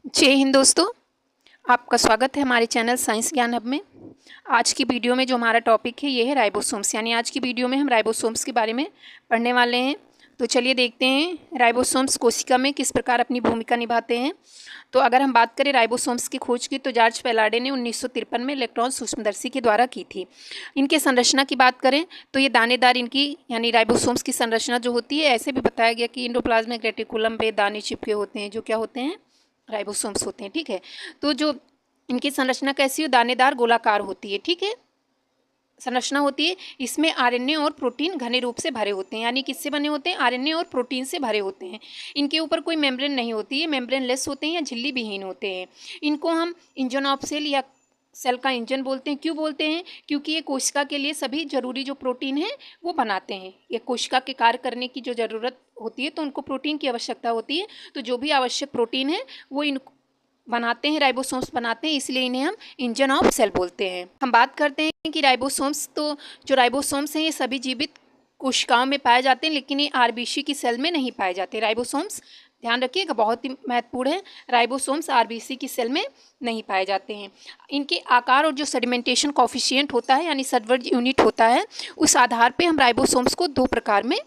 जय हिंद दोस्तों, आपका स्वागत है हमारे चैनल साइंस ज्ञान हब में। आज की वीडियो में जो हमारा टॉपिक है ये है राइबोसोम्स, यानी आज की वीडियो में हम राइबोसोम्स के बारे में पढ़ने वाले हैं। तो चलिए देखते हैं राइबोसोम्स कोशिका में किस प्रकार अपनी भूमिका निभाते हैं। तो अगर हम बात करें राइबोसोम्स की खोज की, तो जॉर्ज पैलाडे ने 1953 में इलेक्ट्रॉन सूक्ष्मदर्शी के द्वारा की थी। इनके संरचना की बात करें तो ये दानेदार इनकी यानी राइबोसोम्स की संरचना जो होती है, ऐसे भी बताया गया कि एंडोप्लाज्मिक रेटिकुलम पे दाने चिपके होते हैं, जो क्या होते हैं, राइबोसोम्स होते हैं। ठीक है, तो जो इनकी संरचना कैसी हो, दानेदार गोलाकार होती है। ठीक है, संरचना होती है। इसमें आरएनए और प्रोटीन घने रूप से भरे होते हैं, यानी किससे बने होते हैं, आरएनए और प्रोटीन से भरे होते हैं। इनके ऊपर कोई मेम्ब्रेन नहीं होती है, मेम्ब्रेन लेस होते हैं या झिल्ली विहीन होते हैं। इनको हम इंजन ऑफ सेल या सेल का इंजन बोलते हैं। क्यों बोलते हैं? क्योंकि ये कोशिका के लिए सभी जरूरी जो प्रोटीन है वो बनाते हैं। ये कोशिका के कार्य करने की जो ज़रूरत होती है तो उनको प्रोटीन की आवश्यकता होती है। तो जो भी आवश्यक प्रोटीन है वो इन बनाते हैं, राइबोसोम्स बनाते हैं, इसलिए इन्हें हम इंजन ऑफ सेल बोलते हैं। हम बात करते हैं कि राइबोसोम्स, तो जो राइबोसोम्स हैं ये सभी जीवित कोशिकाओं में पाए जाते हैं, लेकिन ये आरबीसी की सेल में नहीं पाए जाते। राइबोसोम्स ध्यान रखिएगा, बहुत ही महत्वपूर्ण है। राइबोसोम्स आरबीसी की सेल में नहीं पाए जाते हैं। इनके आकार और जो सेडिमेंटेशन कॉफिशिएंट होता है यानी सडवर्ज यूनिट होता है, उस आधार पर हम राइबोसोम्स को दो प्रकार में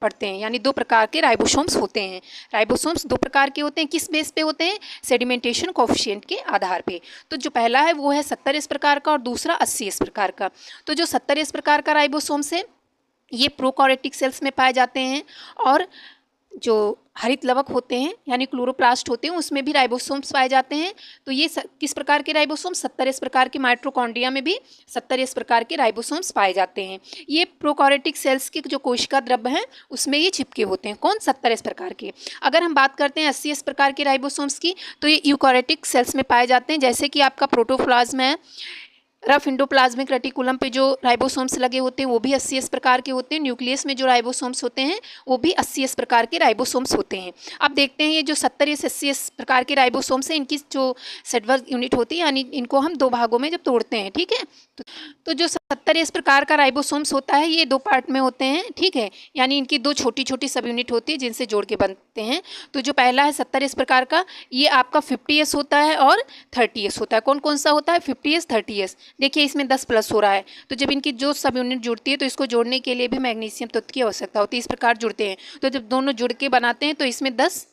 पढ़ते हैं, यानी दो प्रकार के राइबोसोम्स होते हैं। राइबोसोम्स दो प्रकार के होते हैं। किस बेस पे होते हैं? सेडिमेंटेशन कोएफिशिएंट के आधार पे। तो जो पहला है वो है 70S प्रकार का और दूसरा 80S प्रकार का। तो जो 70S प्रकार का राइबोसोम्स है ये प्रोकैरियोटिक सेल्स में पाए जाते हैं, और जो हरित लवक होते हैं यानी क्लोरोप्लास्ट होते हैं उसमें भी राइबोसोम्स पाए जाते हैं। तो ये किस प्रकार के राइबोसोम्स? 70S प्रकार के। माइटोकॉन्ड्रिया में भी 70S प्रकार के राइबोसोम्स पाए जाते हैं। ये प्रोकैरियोटिक सेल्स के जो कोशिका द्रव्य हैं उसमें ये चिपके होते हैं। कौन? 70S प्रकार के। अगर हम बात करते हैं 80S प्रकार के राइबोसोम्स की, तो ये यूकैरियोटिक सेल्स में पाए जाते हैं, जैसे कि आपका प्रोटोप्लाज्म है। रफ इंडोप्लाज्मिक रेटिकुलम पे जो राइबोसोम्स लगे होते हैं वो भी 80S प्रकार के होते हैं। न्यूक्लियस में जो राइबोसोम्स होते हैं वो भी 80S प्रकार के राइबोसोम्स होते हैं। अब देखते हैं ये जो 70S 80S प्रकार के राइबोसोम्स हैं, इनकी जो सेडवर्ज यूनिट होती है, यानी इनको हम दो भागों में जब तोड़ते हैं, ठीक है, तो जो 70S प्रकार का राइबोसोम्स होता है ये दो पार्ट में होते हैं। ठीक है, यानी इनकी दो छोटी छोटी सब यूनिट होती है जिनसे जोड़ के बनते हैं। तो जो पहला है 70S प्रकार का, ये आपका 50S होता है और 30S होता है। कौन कौन सा होता है? 50S 30S। देखिए इसमें 10 प्लस हो रहा है, तो जब इनकी जो सब यूनिट जुड़ती है तो इसको जोड़ने के लिए भी मैग्नीशियम तत्व की आवश्यकता होती है। इस प्रकार जुड़ते हैं, तो जब दोनों जुड़ के बनाते हैं तो इसमें 10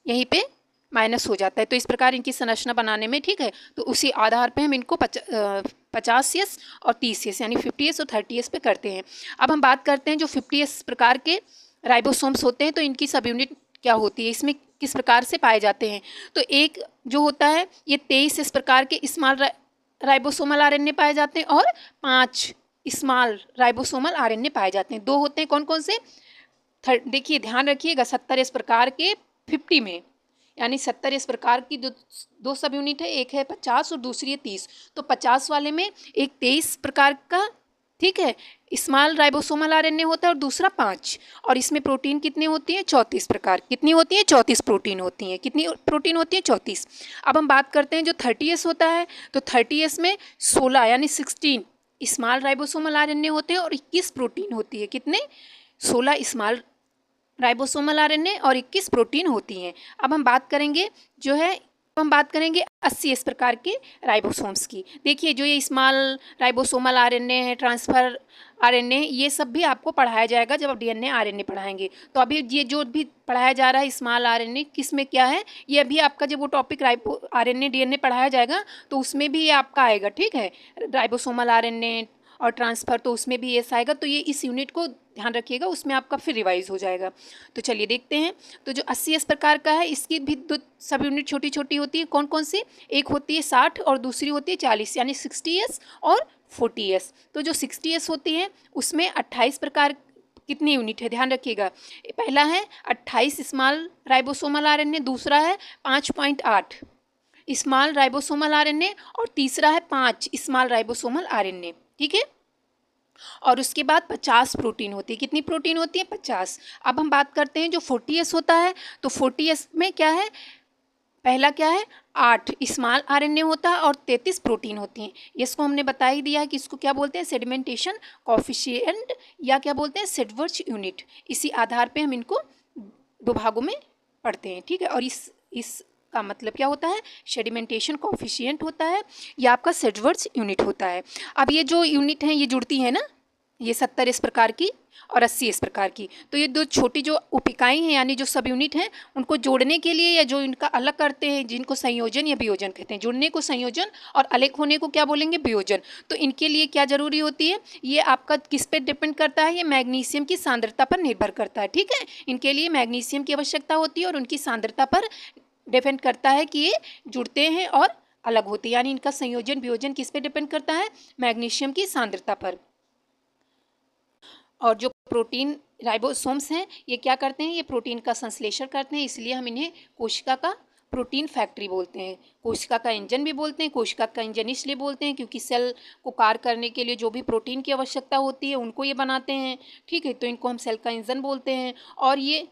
यहीं पे माइनस हो जाता है। तो इस प्रकार इनकी संरचना बनाने में, ठीक है, तो उसी आधार पे हम इनको 50S और 30S यानी 50S और 30S पे करते हैं। अब हम बात करते हैं जो 50S प्रकार के राइबोसोम्स होते हैं, तो इनकी सब यूनिट क्या होती है, इसमें किस प्रकार से पाए जाते हैं। तो एक जो होता है ये 23S प्रकार के स्मॉल राइबोसोमल आरएनए पाए जाते हैं और 5 स्मॉल राइबोसोमल आरएनए पाए जाते हैं। दो होते हैं, कौन कौन से? देखिए ध्यान रखिएगा, 70S प्रकार के 50 में, यानी 70S प्रकार की दो सब यूनिट है, एक है 50 और दूसरी है 30। तो 50 वाले में एक 23 प्रकार का, ठीक है, स्मॉल राइबोसोमल आरएनए होता है और दूसरा 5। और इसमें प्रोटीन कितने होती है? 34 प्रकार। कितनी होती है? 34 प्रोटीन होती हैं। कितनी प्रोटीन होती है? 34। अब हम बात करते हैं जो 30S होता है, तो 30S में 16 यानी 16 स्मॉल राइबोसोमल आरएनए होते हैं और 21 प्रोटीन होती है। कितने? 16 स्मॉल राइबोसोमल आरएनए और 21 प्रोटीन होती हैं। अब हम बात करेंगे जो है, हम बात करेंगे 80S प्रकार के राइबोसोम्स की। देखिए जो ये स्मॉल राइबोसोमल आरएनए है, ट्रांसफर आरएनए, ये सब भी आपको पढ़ाया जाएगा जब आप डीएनए आरएनए पढ़ाएंगे। तो अभी ये जो भी पढ़ाया जा रहा है स्मॉल आरएनए, किस में क्या है, ये अभी आपका जब वो टॉपिक आरएनए डीएनए पढ़ाया जाएगा तो उसमें भी ये आपका आएगा। ठीक है, राइबोसोमल आरएनए और ट्रांसफ़र, तो उसमें भी ये आएगा। तो ये इस यूनिट को ध्यान रखिएगा, उसमें आपका फिर रिवाइज हो जाएगा। तो चलिए देखते हैं। तो जो 80S प्रकार का है इसकी भी दो सब यूनिट छोटी छोटी होती है। कौन कौन सी? एक होती है 60 और दूसरी होती है 40, यानी 60S और 40S। तो जो 60S होती है उसमें 28 प्रकार कितनी यूनिट है, ध्यान रखिएगा। पहला है 28 स्मॉल राइबोसोमल आरएनए, दूसरा है 5.8 स्मॉल राइबोसोमल आरएनए और तीसरा है 5 स्मॉल राइबोसोमल आरएनए। ठीक है, और उसके बाद 50 प्रोटीन होती है। कितनी प्रोटीन होती है? 50। अब हम बात करते हैं जो 40S होता है, तो 40S में क्या है? पहला क्या है? 8 स्मॉल आरएनए होता है और 33 प्रोटीन होती हैं। इसको हमने बता ही दिया है कि इसको क्या बोलते हैं? सेडिमेंटेशन कॉफिशिएंट या क्या बोलते हैं? सेडवर्ज यूनिट। इसी आधार पे हम इनको दो भागों में पढ़ते हैं। ठीक है, और इस का मतलब क्या होता है, सेडिमेंटेशन कोफिशिएंट होता है, या आपका सेडवर्ड्स यूनिट होता है। अब ये जो यूनिट हैं ये जुड़ती हैं ना, ये 70 इस प्रकार की और 80 इस प्रकार की। तो ये दो छोटी जो उपिकाएँ हैं यानी जो सब यूनिट हैं, उनको जोड़ने के लिए या जो इनका अलग करते हैं, जिनको संयोजन या वियोजन कहते हैं। जुड़ने को संयोजन और अलग होने को क्या बोलेंगे, वियोजन। तो इनके लिए क्या ज़रूरी होती है, ये आपका किस पे डिपेंड करता है, ये मैग्नीशियम की सांद्रता पर निर्भर करता है। ठीक है, इनके लिए मैग्नीशियम की आवश्यकता होती है और उनकी सांद्रता पर डिपेंड करता है कि ये जुड़ते हैं और अलग होते हैं। यानी इनका संयोजन वियोजन किस पे डिपेंड करता है, मैग्नीशियम की सांद्रता पर। और जो प्रोटीन राइबोसोम्स हैं ये क्या करते हैं, ये प्रोटीन का संश्लेषण करते हैं, इसलिए हम इन्हें कोशिका का प्रोटीन फैक्ट्री बोलते हैं। कोशिका का इंजन भी बोलते हैं। कोशिका का इंजन इसलिए बोलते हैं क्योंकि सेल को कार्य करने के लिए जो भी प्रोटीन की आवश्यकता होती है उनको ये बनाते हैं। ठीक है, तो इनको हम सेल का इंजन बोलते हैं और ये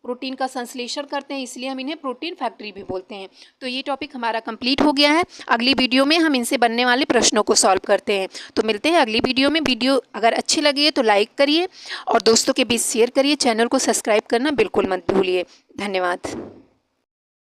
प्रोटीन का संश्लेषण करते हैं, इसलिए हम इन्हें प्रोटीन फैक्ट्री भी बोलते हैं। तो ये टॉपिक हमारा कंप्लीट हो गया है। अगली वीडियो में हम इनसे बनने वाले प्रश्नों को सॉल्व करते हैं। तो मिलते हैं अगली वीडियो में। वीडियो अगर अच्छी लगी है तो लाइक करिए और दोस्तों के बीच शेयर करिए। चैनल को सब्सक्राइब करना बिल्कुल मत भूलिए। धन्यवाद।